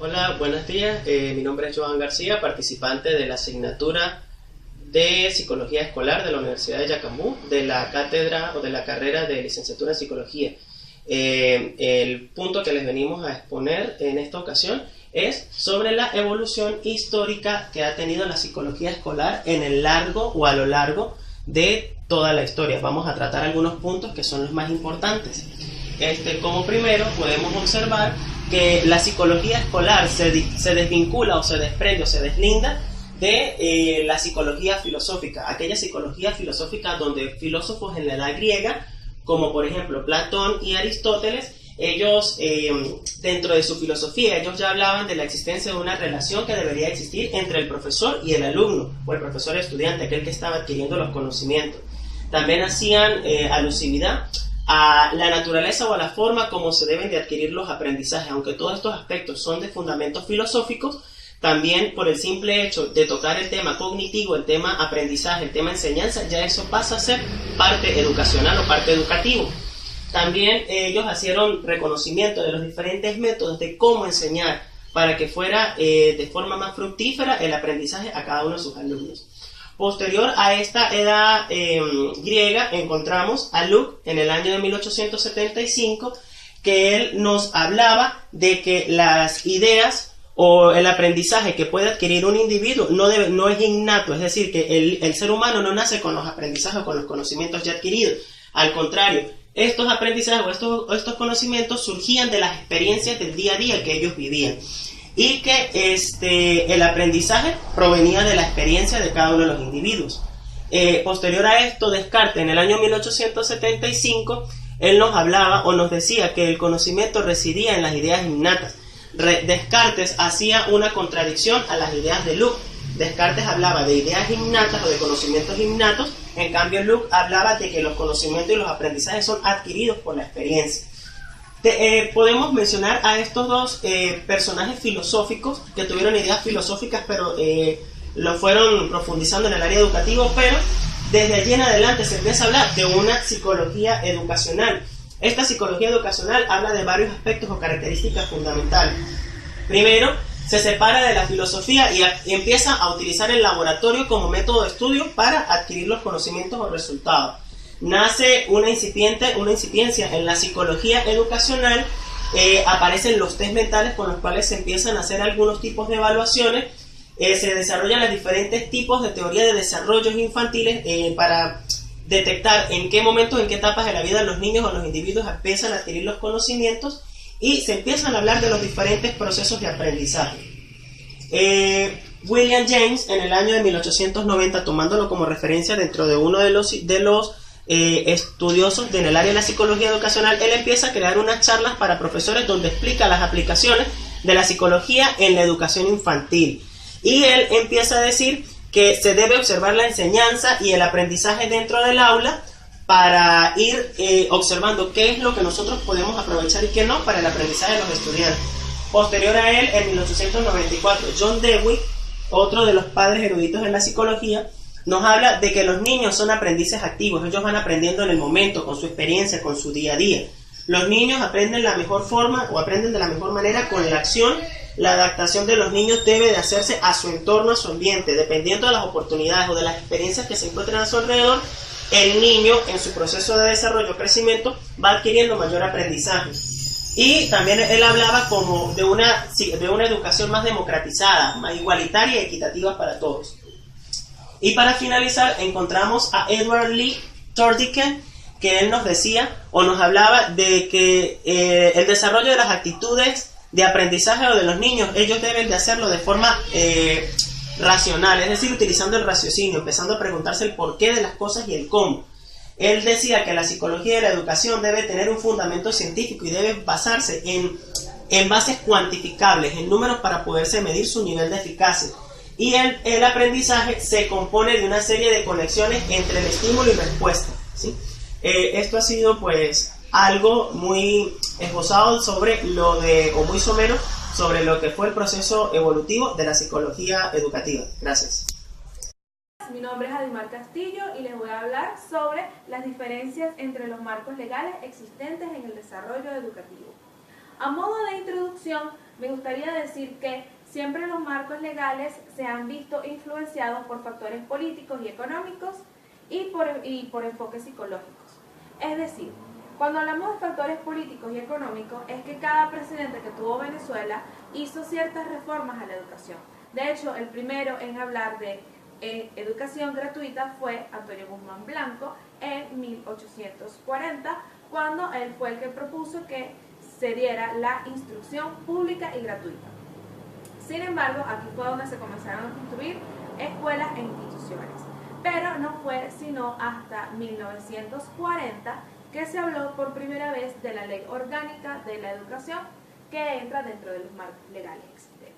Hola, buenos días. Mi nombre es Joan García, participante de la asignatura de Psicología Escolar de la Universidad de Yacambú, de la cátedra o de la carrera de licenciatura en Psicología. El punto que les venimos a exponer en esta ocasión es sobre la evolución histórica que ha tenido la psicología escolar en el largo o a lo largo de toda la historia. Vamos a tratar algunos puntos que son los más importantes. Como primero podemos observar que la psicología escolar se desvincula o se desprende o se deslinda de la psicología filosófica, aquella psicología filosófica donde filósofos en la edad griega, como por ejemplo Platón y Aristóteles, ellos dentro de su filosofía, ellos ya hablaban de la existencia de una relación que debería existir entre el profesor y el alumno, o el profesor estudiante, aquel que estaba adquiriendo los conocimientos. También hacían alusividad a la naturaleza o a la forma como se deben de adquirir los aprendizajes, aunque todos estos aspectos son de fundamentos filosóficos. También por el simple hecho de tocar el tema cognitivo, el tema aprendizaje, el tema enseñanza, ya eso pasa a ser parte educacional o parte educativo. También ellos hicieron reconocimiento de los diferentes métodos de cómo enseñar para que fuera de forma más fructífera el aprendizaje a cada uno de sus alumnos. Posterior a esta edad griega encontramos a Luke en el año de 1875, que él nos hablaba de que las ideas o el aprendizaje que puede adquirir un individuo no es innato, es decir, que el ser humano no nace con los aprendizajes o con los conocimientos ya adquiridos. Al contrario, estos aprendizajes o estos conocimientos surgían de las experiencias del día a día que ellos vivían, y que el aprendizaje provenía de la experiencia de cada uno de los individuos. Posterior a esto, Descartes, en el año 1875, él nos hablaba o nos decía que el conocimiento residía en las ideas innatas. Descartes hacía una contradicción a las ideas de Luke. Descartes hablaba de ideas innatas o de conocimientos innatos, en cambio Luke hablaba de que los conocimientos y los aprendizajes son adquiridos por la experiencia. Podemos mencionar a estos dos personajes filosóficos que tuvieron ideas filosóficas, pero lo fueron profundizando en el área educativa, pero desde allí en adelante se empieza a hablar de una psicología educacional. Esta psicología educacional habla de varios aspectos o características fundamentales. Primero, se separa de la filosofía y empieza a utilizar el laboratorio como método de estudio para adquirir los conocimientos o resultados. Nace una incipiencia en la psicología educacional, aparecen los test mentales con los cuales se empiezan a hacer algunos tipos de evaluaciones, se desarrollan los diferentes tipos de teoría de desarrollos infantiles para detectar en qué momentos, en qué etapas de la vida los niños o los individuos empiezan a adquirir los conocimientos, y se empiezan a hablar de los diferentes procesos de aprendizaje. William James, en el año de 1890, tomándolo como referencia dentro de uno de los estudiosos en el área de la psicología educacional, él empieza a crear unas charlas para profesores donde explica las aplicaciones de la psicología en la educación infantil. Y él empieza a decir que se debe observar la enseñanza y el aprendizaje dentro del aula para ir observando qué es lo que nosotros podemos aprovechar y qué no para el aprendizaje de los estudiantes. Posterior a él, en 1894, John Dewey, otro de los padres eruditos en la psicología, nos habla de que los niños son aprendices activos. Ellos van aprendiendo en el momento, con su experiencia, con su día a día. Los niños aprenden la mejor forma o aprenden de la mejor manera con la acción. La adaptación de los niños debe de hacerse a su entorno, a su ambiente, dependiendo de las oportunidades o de las experiencias que se encuentran a su alrededor. El niño, en su proceso de desarrollo o crecimiento, va adquiriendo mayor aprendizaje. Y también él hablaba como de una educación más democratizada, más igualitaria y equitativa para todos. Y para finalizar, encontramos a Edward Lee Thorndike, que él nos decía o nos hablaba de que el desarrollo de las actitudes de aprendizaje o de los niños, ellos deben de hacerlo de forma racional, es decir, utilizando el raciocinio, empezando a preguntarse el porqué de las cosas y el cómo. Él decía que la psicología de la educación debe tener un fundamento científico y debe basarse en bases cuantificables, en números para poderse medir su nivel de eficacia. Y el aprendizaje se compone de una serie de conexiones entre el estímulo y respuesta, ¿sí? Esto ha sido pues algo muy esbozado muy somero sobre lo que fue el proceso evolutivo de la psicología educativa. Gracias. Mi nombre es Adimar Castillo y les voy a hablar sobre las diferencias entre los marcos legales existentes en el desarrollo educativo. A modo de introducción, me gustaría decir que siempre los marcos legales se han visto influenciados por factores políticos y económicos y por enfoques psicológicos. Es decir, cuando hablamos de factores políticos y económicos, es que cada presidente que tuvo Venezuela hizo ciertas reformas a la educación. De hecho, el primero en hablar de educación gratuita fue Antonio Guzmán Blanco en 1840, cuando él fue el que propuso que se diera la instrucción pública y gratuita. Sin embargo, aquí fue donde se comenzaron a construir escuelas e instituciones, pero no fue sino hasta 1940 que se habló por primera vez de la Ley Orgánica de la Educación, que entra dentro de los marcos legales existentes.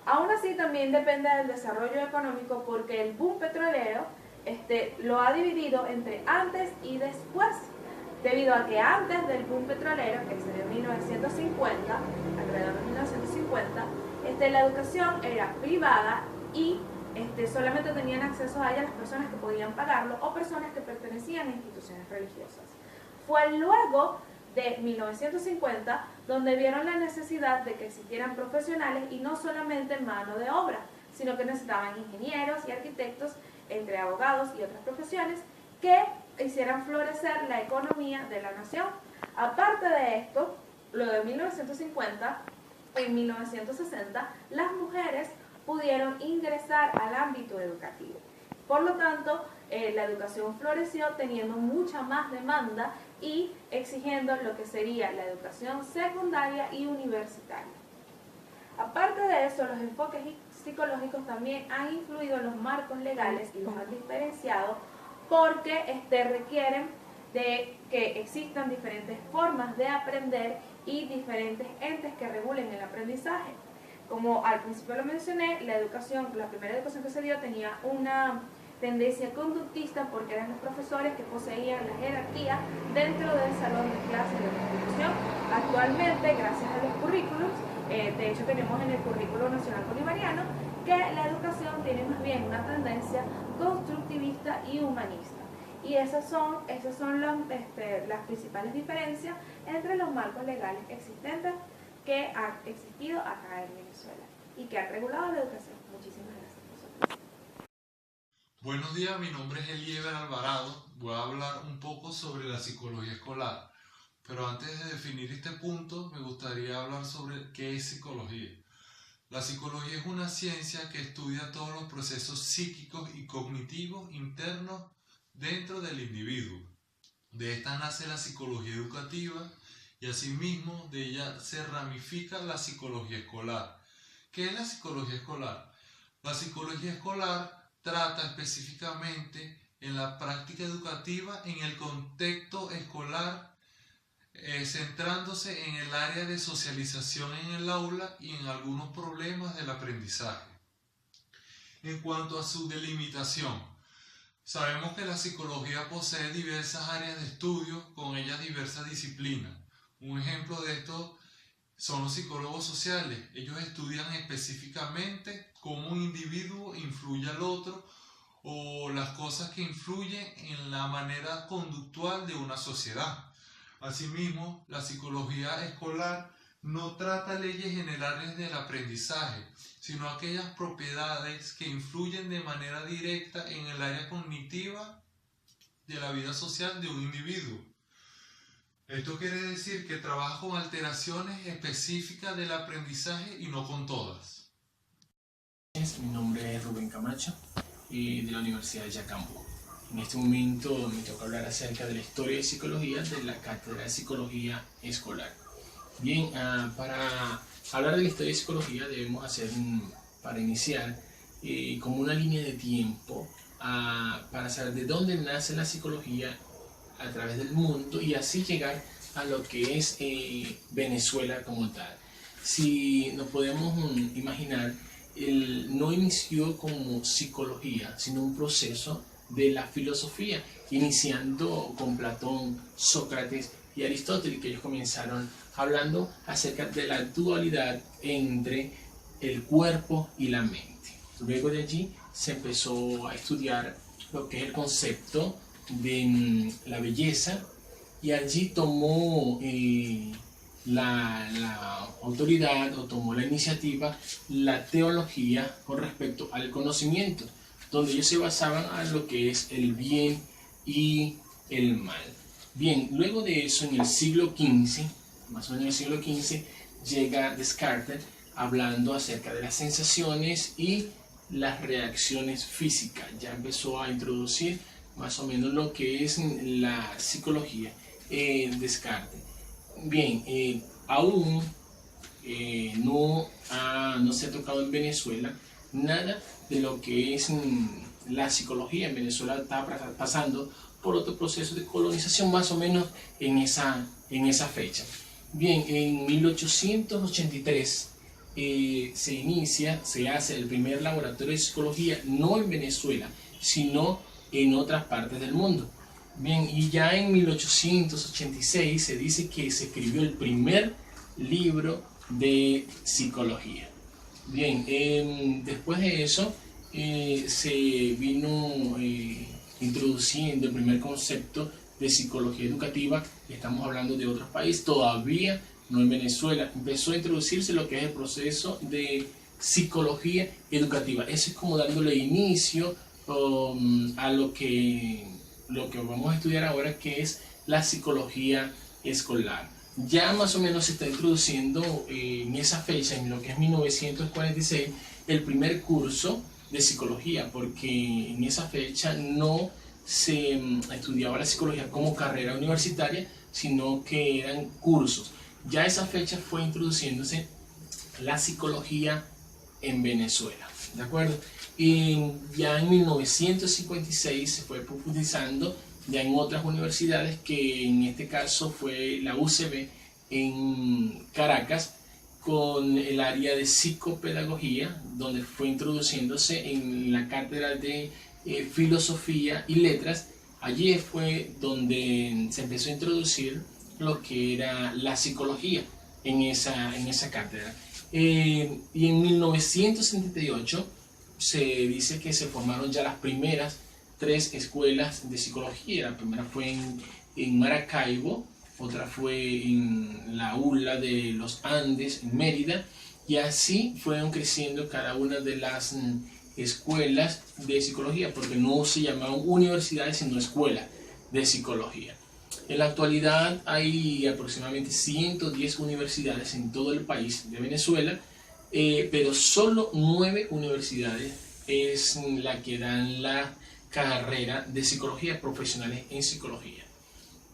Aún así, también depende del desarrollo económico, porque el boom petrolero lo ha dividido entre antes y después, debido a que antes del boom petrolero, que se dio en 1950, alrededor de 1950, la educación era privada y solamente tenían acceso a ella las personas que podían pagarlo o personas que pertenecían a instituciones religiosas. Fue luego de 1950 donde vieron la necesidad de que existieran profesionales y no solamente mano de obra, sino que necesitaban ingenieros y arquitectos, entre abogados y otras profesiones, que hicieran florecer la economía de la nación. Aparte de esto, luego de 1950, en 1960, las mujeres pudieron ingresar al ámbito educativo. Por lo tanto, la educación floreció teniendo mucha más demanda y exigiendo lo que sería la educación secundaria y universitaria. Aparte de eso, los enfoques psicológicos también han influido en los marcos legales y los han diferenciado porque requieren de que existan diferentes formas de aprender y diferentes entes que regulen el aprendizaje. Como al principio lo mencioné, la primera educación que se dio tenía una tendencia conductista porque eran los profesores que poseían la jerarquía dentro del salón de clases de la institución. Actualmente, gracias a los currículos, de hecho tenemos en el currículo nacional bolivariano que la educación tiene más bien una tendencia constructivista y humanista. Y esas son las principales diferencias entre los marcos legales existentes que han existido acá en Venezuela y que han regulado la educación. Muchísimas gracias. Buenos días, mi nombre es Eliever Alvarado. Voy a hablar un poco sobre la psicología escolar. Pero antes de definir este punto, me gustaría hablar sobre qué es psicología. La psicología es una ciencia que estudia todos los procesos psíquicos y cognitivos internos dentro del individuo. De esta nace la psicología educativa y asimismo de ella se ramifica la psicología escolar. ¿Qué es la psicología escolar? La psicología escolar trata específicamente en la práctica educativa en el contexto escolar, centrándose en el área de socialización en el aula y en algunos problemas del aprendizaje. En cuanto a su delimitación, sabemos que la psicología posee diversas áreas de estudio, con ellas diversas disciplinas. Un ejemplo de esto son los psicólogos sociales. Ellos estudian específicamente cómo un individuo influye al otro o las cosas que influyen en la manera conductual de una sociedad. Asimismo, la psicología escolar no trata leyes generales del aprendizaje, sino aquellas propiedades que influyen de manera directa en el área cognitiva de la vida social de un individuo. Esto quiere decir que trabaja con alteraciones específicas del aprendizaje y no con todas. Mi nombre es Rubén Camacho, de la Universidad de Yacambú. En este momento me toca hablar acerca de la historia de psicología de la Cátedra de Psicología Escolar. Bien, para hablar de la historia de psicología debemos hacer, para iniciar, como una línea de tiempo para saber de dónde nace la psicología a través del mundo y así llegar a lo que es Venezuela como tal. Si nos podemos imaginar, no inició como psicología, sino un proceso de la filosofía, iniciando con Platón, Sócrates y Aristóteles, que ellos comenzaron hablando acerca de la dualidad entre el cuerpo y la mente. Luego de allí se empezó a estudiar lo que es el concepto de la belleza y allí tomó la autoridad o tomó la iniciativa la teología con respecto al conocimiento, donde ellos se basaban en lo que es el bien y el mal. Bien, luego de eso, en el siglo XV, más o menos en el siglo XV, llega Descartes hablando acerca de las sensaciones y las reacciones físicas. Ya empezó a introducir más o menos lo que es la psicología Descartes. Bien, aún no se ha tocado en Venezuela nada de lo que es la psicología. En Venezuela está pasando por otro proceso de colonización más o menos en esa fecha. Bien, en 1883 se hace el primer laboratorio de psicología, no en Venezuela, sino en otras partes del mundo. Bien, y ya en 1886 se dice que se escribió el primer libro de psicología. Bien, después de eso se vino introduciendo el primer concepto de psicología educativa. Estamos hablando de otros países, todavía no en Venezuela. Empezó a introducirse lo que es el proceso de psicología educativa. Eso es como dándole inicio a lo que vamos a estudiar ahora, que es la psicología escolar. Ya más o menos se está introduciendo en esa fecha, en lo que es 1946, el primer curso de psicología, porque en esa fecha no se estudiaba la psicología como carrera universitaria, sino que eran cursos. Ya esa fecha fue introduciéndose la psicología en Venezuela, ¿de acuerdo? Y ya en 1956 se fue profundizando ya en otras universidades, que en este caso fue la UCB en Caracas, con el área de psicopedagogía, donde fue introduciéndose en la cátedra de filosofía y letras. Allí fue donde se empezó a introducir lo que era la psicología en esa cátedra. Y en 1978 se dice que se formaron ya las primeras 3 escuelas de psicología. La primera fue en Maracaibo, otra fue en la ULA de los Andes, en Mérida, y así fueron creciendo cada una de las escuelas de psicología, porque no se llamaban universidades, sino escuelas de psicología. En la actualidad hay aproximadamente 110 universidades en todo el país de Venezuela, pero solo 9 universidades es la que dan la carrera de psicología, profesionales en psicología.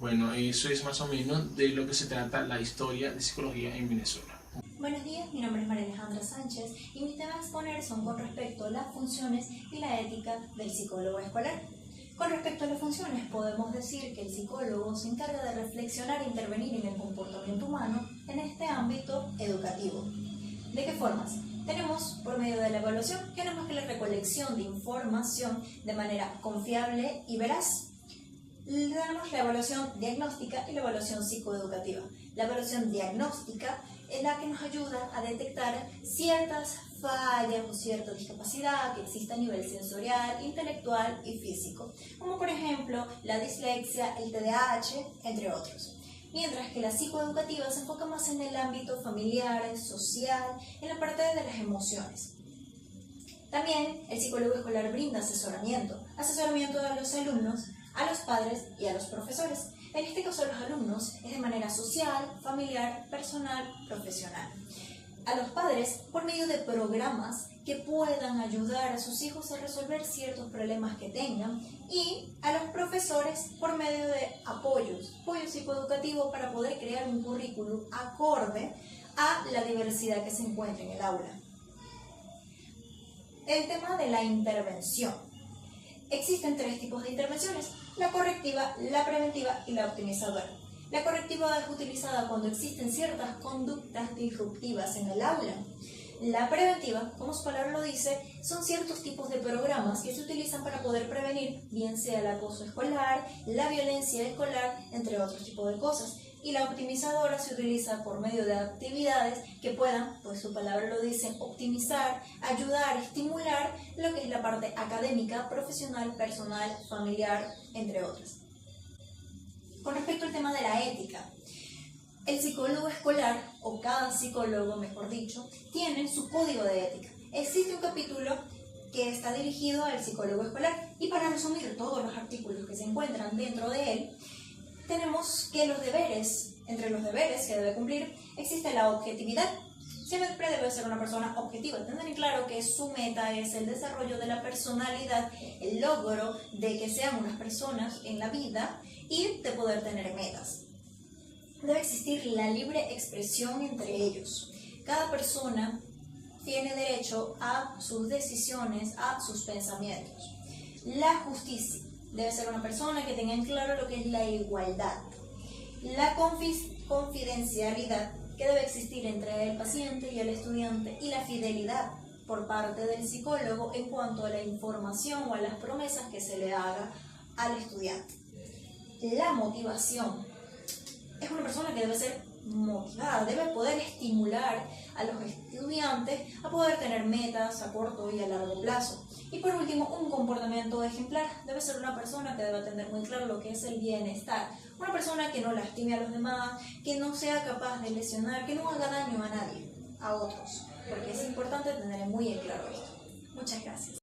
Bueno, eso es más o menos de lo que se trata la historia de psicología en Venezuela. Buenos días, mi nombre es María Alejandra Sánchez y mis temas a exponer son con respecto a las funciones y la ética del psicólogo escolar. Con respecto a las funciones, podemos decir que el psicólogo se encarga de reflexionar e intervenir en el comportamiento humano en este ámbito educativo. ¿De qué formas? Tenemos por medio de la evaluación, que no es más que la recolección de información de manera confiable y veraz. Tenemos la evaluación diagnóstica y la evaluación psicoeducativa. La evaluación diagnóstica es la que nos ayuda a detectar ciertas fallas o cierta discapacidad que existe a nivel sensorial, intelectual y físico, como por ejemplo la dislexia, el TDAH, entre otros. Mientras que la psicoeducativa se enfoca más en el ámbito familiar, social, en la parte de las emociones. También el psicólogo escolar brinda asesoramiento a los alumnos, a los padres y a los profesores. En este caso a los alumnos es de manera social, familiar, personal, profesional. A los padres por medio de programas que puedan ayudar a sus hijos a resolver ciertos problemas que tengan, y a los profesores por medio de apoyo psicoeducativo para poder crear un currículum acorde a la diversidad que se encuentra en el aula. El tema de la intervención. Existen 3 tipos de intervenciones: la correctiva, la preventiva y la optimizadora. La correctiva es utilizada cuando existen ciertas conductas disruptivas en el aula. La preventiva, como su palabra lo dice, son ciertos tipos de programas que se utilizan para poder prevenir, bien sea el acoso escolar, la violencia escolar, entre otros tipos de cosas. Y la optimizadora se utiliza por medio de actividades que puedan, pues su palabra lo dice, optimizar, ayudar, estimular lo que es la parte académica, profesional, personal, familiar, entre otras. Con respecto al tema de la ética, El psicólogo escolar, o cada psicólogo, mejor dicho, tiene su código de ética. Existe un capítulo que está dirigido al psicólogo escolar, y para resumir todos los artículos que se encuentran dentro de él, tenemos que los deberes, entre los deberes que debe cumplir, existe la objetividad. Siempre debe ser una persona objetiva, tener en claro que su meta es el desarrollo de la personalidad, el logro de que sean unas personas en la vida y de poder tener metas. Debe existir la libre expresión entre ellos. Cada persona tiene derecho a sus decisiones, a sus pensamientos. La justicia debe ser una persona que tenga en claro lo que es la igualdad. La confidencialidad que debe existir entre el paciente y el estudiante, y la fidelidad por parte del psicólogo en cuanto a la información o a las promesas que se le haga al estudiante. La motivación es una persona que debe ser motivada, debe poder estimular a los estudiantes a poder tener metas a corto y a largo plazo. Y por último, un comportamiento ejemplar. Debe ser una persona que debe tener muy claro lo que es el bienestar. Una persona que no lastime a los demás, que no sea capaz de lesionar, que no haga daño a nadie, a otros. Porque es importante tener muy en claro esto. Muchas gracias.